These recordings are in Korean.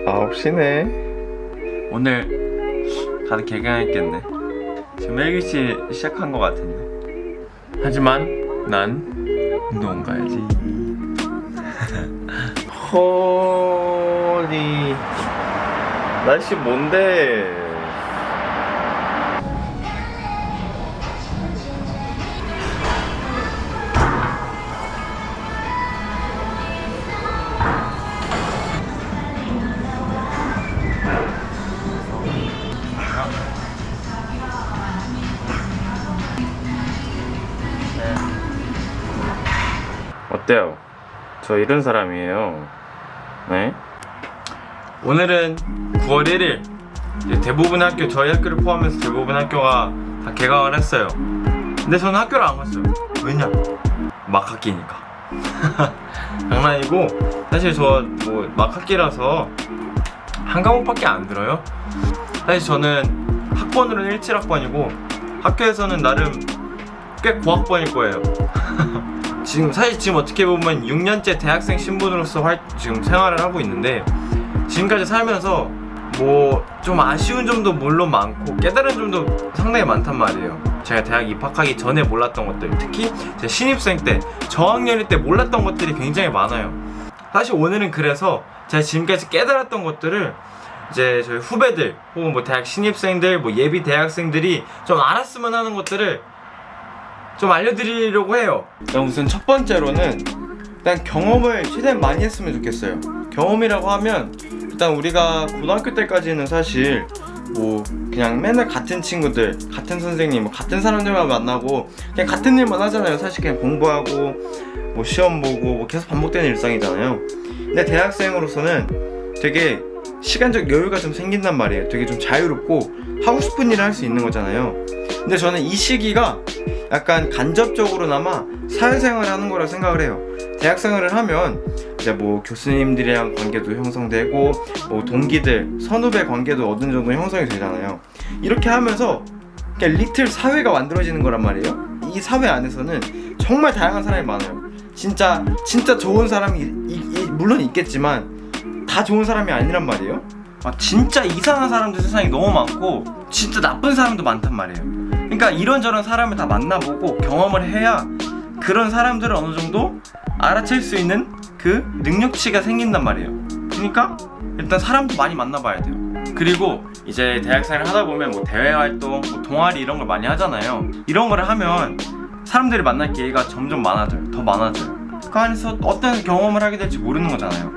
9시네. 오늘 다들 개강했겠네. 지금 1교시 시작한 것 같은데. 하지만 난 운동 가야지. 허니 날씨 뭔데? 어때요? 저 이런 사람이에요. 네? 오늘은 9월 1일. 대부분 학교, 저희 학교를 포함해서 대부분 학교가 다 개강을 했어요. 근데 저는 학교를 안 갔어요. 왜냐? 막학기니까. 장난이고, 사실 저 뭐 막학기라서 한 과목밖에 안 들어요. 사실 저는 학번으로는 17학번이고 학교에서는 나름 꽤 고학번일 거예요. 지금 어떻게 보면 6년째 대학생 신분으로서 지금 생활을 하고 있는데, 지금까지 살면서 뭐 좀 아쉬운 점도 물론 많고 깨달은 점도 상당히 많단 말이에요. 제가 대학 입학하기 전에 몰랐던 것들, 특히 제 신입생 때, 저학년일 때 몰랐던 것들이 굉장히 많아요. 사실 오늘은 그래서 제가 지금까지 깨달았던 것들을 이제 저희 후배들 혹은 뭐 대학 신입생들, 뭐 예비 대학생들이 좀 알았으면 하는 것들을 좀 알려드리려고 해요. 우선 첫 번째로는 일단 경험을 최대한 많이 했으면 좋겠어요. 경험이라고 하면 일단 우리가 고등학교 때까지는 사실 뭐 그냥 맨날 같은 친구들, 같은 선생님, 뭐 같은 사람들만 만나고 그냥 같은 일만 하잖아요. 사실 그냥 공부하고 뭐 시험 보고 뭐 계속 반복되는 일상이잖아요. 근데 대학생으로서는 되게 시간적 여유가 좀 생긴단 말이에요. 되게 좀 자유롭고 하고 싶은 일을 할 수 있는 거잖아요. 근데 저는 이 시기가 약간 간접적으로나마 사회생활을 하는 거라 생각을 해요. 대학생활을 하면 이제 뭐 교수님들이랑 관계도 형성되고 뭐 동기들, 선후배 관계도 어느 정도 형성이 되잖아요. 이렇게 하면서 그냥 리틀 사회가 만들어지는 거란 말이에요. 이 사회 안에서는 정말 다양한 사람이 많아요. 진짜 좋은 사람이 물론 있겠지만 다 좋은 사람이 아니란 말이에요. 진짜 이상한 사람들 세상에 너무 많고 진짜 나쁜 사람도 많단 말이에요. 그러니까 이런저런 사람을 다 만나보고 경험을 해야 그런 사람들을 어느 정도 알아챌 수 있는 그 능력치가 생긴단 말이에요. 그러니까 일단 사람도 많이 만나봐야 돼요. 그리고 이제 대학생활을 하다 보면 뭐 대외활동, 뭐 동아리 이런 걸 많이 하잖아요. 이런 거를 하면 사람들을 만날 기회가 점점 많아져요. 더 많아져요. 그 안에서 어떤 경험을 하게 될지 모르는 거잖아요.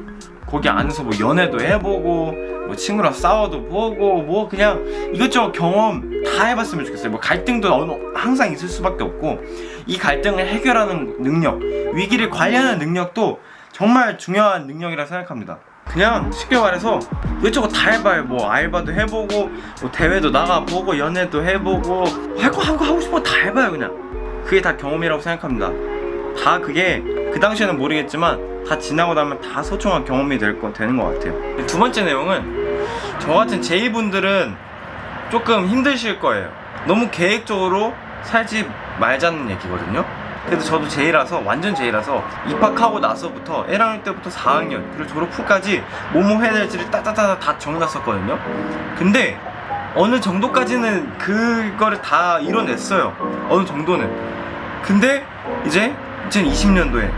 거기 안에서 뭐 연애도 해보고 뭐 친구랑 싸워도 보고 뭐 그냥 이것저것 경험 다 해봤으면 좋겠어요. 뭐 갈등도 항상 있을 수밖에 없고 이 갈등을 해결하는 능력, 위기를 관리하는 능력도 정말 중요한 능력이라 생각합니다. 그냥 쉽게 말해서 이것저것 다 해봐요. 뭐 알바도 해보고 뭐 대회도 나가보고 연애도 해보고 하고 싶은 거 다 해봐요. 그냥 그게 다 경험이라고 생각합니다. 다 그게 그 당시에는 모르겠지만 다 지나고 나면 다 소중한 경험이 되는 것 같아요. 두 번째 내용은 저 같은 제2분들은 조금 힘드실 거예요. 너무 계획적으로 살지 말자는 얘기거든요. 그래도 저도 제2라서 완전 제2라서 입학하고 나서부터 1학년 때부터 4학년 그리고 졸업 후까지 뭐뭐 해야 될지를 따따따 다 정해놨었거든요. 근데 어느 정도까지는 그거를 다 이뤄냈어요. 어느 정도는. 근데 이제 2020년도에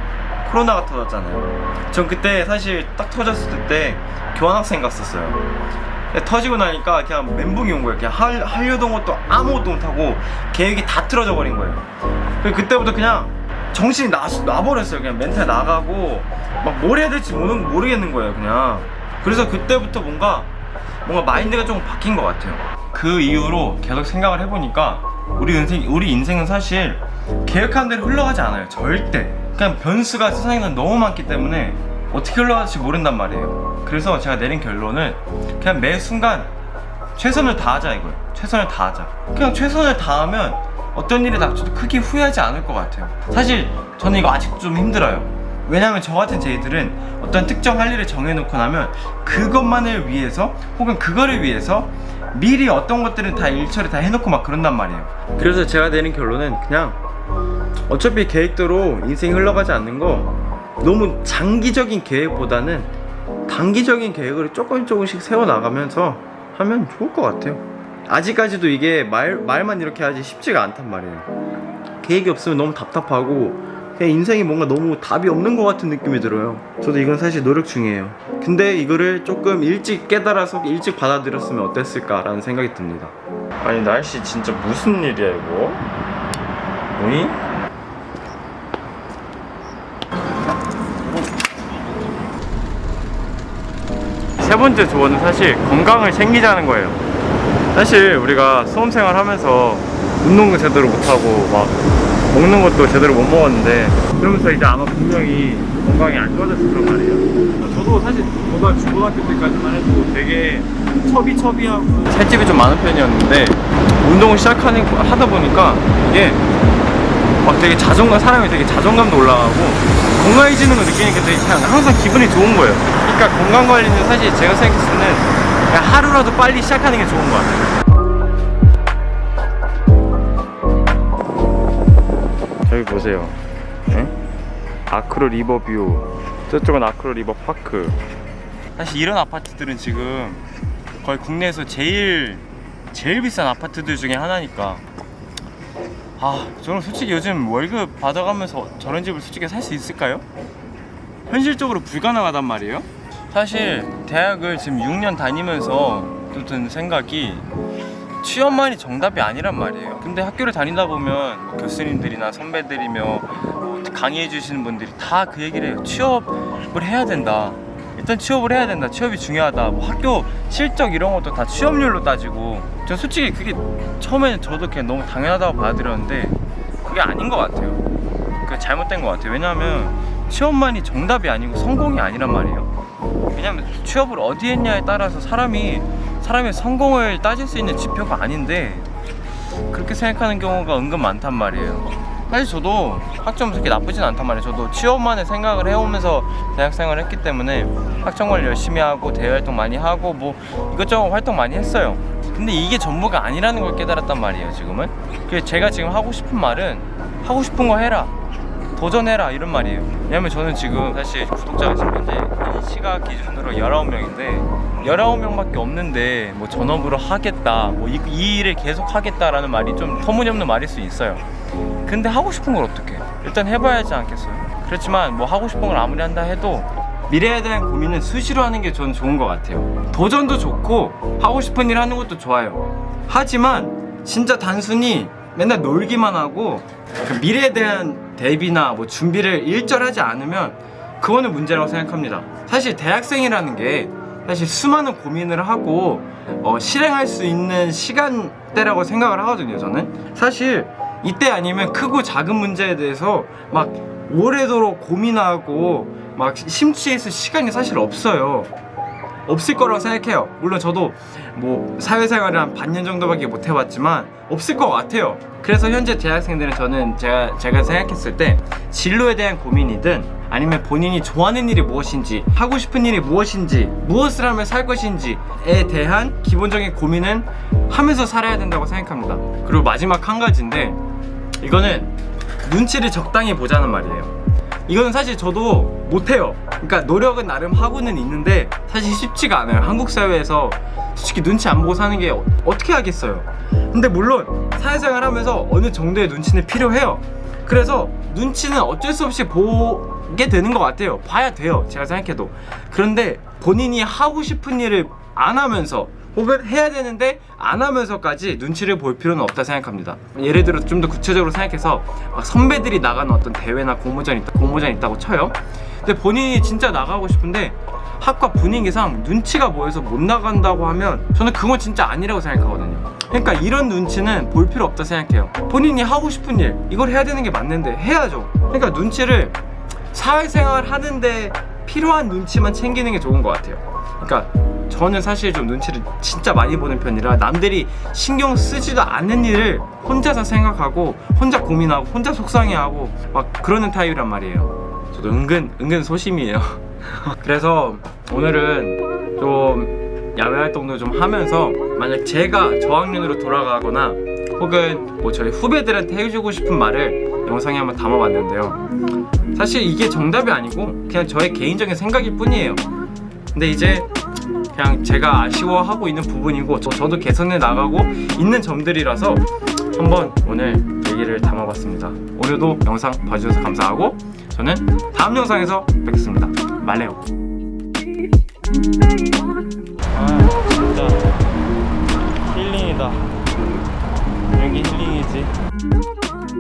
코로나가 터졌잖아요. 전 그때 사실 딱 터졌을 때 교환학생 갔었어요. 터지고 나니까 그냥 멘붕이 온 거예요. 그냥 하려던 것도 아무것도 못하고 계획이 다 틀어져 버린 거예요. 그때부터 그냥 정신이 나버렸어요. 그냥 멘탈 나가고 막 뭘 해야 될지 모르겠는 거예요. 그냥. 그래서 그때부터 뭔가 마인드가 좀 바뀐 것 같아요. 그 이후로 계속 생각을 해보니까 우리 인생은 사실 계획한 대로 흘러가지 않아요. 절대. 그냥 변수가 세상에는 너무 많기 때문에 어떻게 흘러갈지 모른단 말이에요. 그래서 제가 내린 결론은 그냥 매 순간 최선을 다하자 이거예요. 최선을 다하자. 그냥 최선을 다하면 어떤 일이 닥쳐도 크게 후회하지 않을 것 같아요. 사실 저는 이거 아직도 좀 힘들어요. 왜냐면 저 같은 제이들은 어떤 특정 할 일을 정해놓고 나면 그것만을 위해서 혹은 그거를 위해서 미리 어떤 것들은 다 일처리 다 해놓고 막 그런단 말이에요. 그래서 제가 내린 결론은 그냥 어차피 계획대로 인생이 흘러가지 않는 거 너무 장기적인 계획보다는 단기적인 계획을 조금씩 세워나가면서 하면 좋을 것 같아요. 아직까지도 이게 말만 이렇게 하지 쉽지가 않단 말이에요. 계획이 없으면 너무 답답하고 그냥 인생이 뭔가 너무 답이 없는 것 같은 느낌이 들어요. 저도 이건 사실 노력 중이에요. 근데 이거를 조금 일찍 깨달아서 일찍 받아들였으면 어땠을까라는 생각이 듭니다. 아니 날씨 진짜 무슨 일이야 이거? 뭐니? 세 번째 조언은 사실 건강을 챙기자는 거예요. 사실 우리가 수험생활 하면서 운동도 제대로 못하고 막 먹는 것도 제대로 못 먹었는데 그러면서 이제 아마 분명히 건강이 안 좋아졌을 거란 말이에요. 저도 사실 중고등학교 때까지만 해도 되게 처비하고 살집이 좀 많은 편이었는데 운동을 하다 보니까 이게 막 되게 사람이 되게 자존감도 올라가고 건강해지는 걸 느끼니까 되게 그냥 항상 기분이 좋은 거예요. 그러니까 건강관리는 사실 제가 생각했을 때는 그냥 하루라도 빨리 시작하는 게 좋은 것 같아요. 저기 보세요. 네? 아크로 리버뷰, 저쪽은 아크로 리버 파크. 사실 이런 아파트들은 지금 거의 국내에서 제일 비싼 아파트들 중에 하나니까 저는 솔직히 요즘 월급 받아가면서 저런 집을 솔직히 살 수 있을까요? 현실적으로 불가능하단 말이에요. 사실 대학을 지금 6년 다니면서 또 든 생각이 취업만이 정답이 아니란 말이에요. 근데 학교를 다니다 보면 교수님들이나 선배들이며 강의해 주시는 분들이 다 그 얘기를 해요. 취업을 해야 된다. 일단 취업을 해야 된다. 취업이 중요하다. 뭐 학교 실적 이런 것도 다 취업률로 따지고 전 솔직히 그게 처음에는 저도 그냥 너무 당연하다고 받아들였는데 그게 아닌 것 같아요. 그게 잘못된 것 같아요. 왜냐하면 취업만이 정답이 아니고 성공이 아니란 말이에요. 왜냐하면 취업을 어디 했냐에 따라서 사람의 성공을 따질 수 있는 지표가 아닌데 그렇게 생각하는 경우가 은근 많단 말이에요. 사실 저도 학점 그렇게 나쁘진 않단 말이에요. 저도 취업만을 생각을 해오면서 대학생활을 했기 때문에 학점을 열심히 하고 대외활동 많이 하고 뭐 이것저것 활동 많이 했어요. 근데 이게 전부가 아니라는 걸 깨달았단 말이에요. 지금은. 그래서 제가 지금 하고 싶은 말은 하고 싶은 거 해라, 도전해라 이런 말이에요. 왜냐면 저는 지금 사실 구독자가 지금 현재 이 시각 기준으로 19명인데 19명밖에 없는데 뭐 전업으로 하겠다, 뭐 이 일을 계속 하겠다라는 말이 좀 터무니없는 말일 수 있어요. 근데 하고 싶은 걸 어떻게 해? 일단 해봐야 하지 않겠어요? 그렇지만 뭐 하고 싶은 걸 아무리 한다 해도 미래에 대한 고민은 수시로 하는 게 저는 좋은 것 같아요. 도전도 좋고 하고 싶은 일 하는 것도 좋아요. 하지만 진짜 단순히 맨날 놀기만 하고 그 미래에 대한 대비나 뭐 준비를 일절하지 않으면 그거는 문제라고 생각합니다. 사실 대학생이라는 게 사실 수많은 고민을 하고 실행할 수 있는 시간대라고 생각을 하거든요. 저는 사실 이때 아니면 크고 작은 문제에 대해서 막 오래도록 고민하고 막 심취했을 시간이 사실 없어요. 없을 거라고 생각해요. 물론 저도 뭐 사회생활을 한 반년 정도밖에 못 해봤지만 없을 것 같아요. 그래서 현재 대학생들은 저는 제가 생각했을 때 진로에 대한 고민이든 아니면 본인이 좋아하는 일이 무엇인지, 하고 싶은 일이 무엇인지, 무엇을 하면 살 것인지에 대한 기본적인 고민은 하면서 살아야 된다고 생각합니다. 그리고 마지막 한 가지인데 이거는 눈치를 적당히 보자는 말이에요. 이거는 사실 저도 못해요. 그러니까 노력은 나름 하고는 있는데 사실 쉽지가 않아요. 한국 사회에서 솔직히 눈치 안 보고 사는 게 어떻게 하겠어요. 근데 물론 사회생활 하면서 어느 정도의 눈치는 필요해요. 그래서 눈치는 어쩔 수 없이 보게 되는 것 같아요. 봐야 돼요, 제가 생각해도. 그런데 본인이 하고 싶은 일을 안 하면서 혹은 해야 되는데 안 하면서까지 눈치를 볼 필요는 없다 생각합니다. 예를 들어 좀 더 구체적으로 생각해서 막 선배들이 나가는 어떤 대회나 공모전이 있다고 쳐요. 근데 본인이 진짜 나가고 싶은데 학과 분위기상 눈치가 보여서 못 나간다고 하면 저는 그건 진짜 아니라고 생각하거든요. 그러니까 이런 눈치는 볼 필요 없다 생각해요. 본인이 하고 싶은 일, 이걸 해야 되는 게 맞는데 해야죠. 그러니까 눈치를 사회생활 하는데 필요한 눈치만 챙기는 게 좋은 것 같아요. 그러니까 저는 사실 좀 눈치를 진짜 많이 보는 편이라 남들이 신경 쓰지도 않는 일을 혼자서 생각하고 혼자 고민하고 혼자 속상해하고 막 그러는 타입이란 말이에요. 저도 은근 소심이에요. 그래서 오늘은 좀 야외 활동도 좀 하면서 만약 제가 저학년으로 돌아가거나 혹은 뭐 저희 후배들한테 해주고 싶은 말을 영상에 한번 담아봤는데요. 사실 이게 정답이 아니고 그냥 저의 개인적인 생각일 뿐이에요. 근데 이제 그냥 제가 아쉬워하고 있는 부분이고 저도 개선해 나가고 있는 점들이라서 한번 오늘 얘기를 담아봤습니다. 오늘도 영상 봐주셔서 감사하고 저는 다음 영상에서 뵙겠습니다. 말레오. 진짜 힐링이다. 이런 게 힐링이지.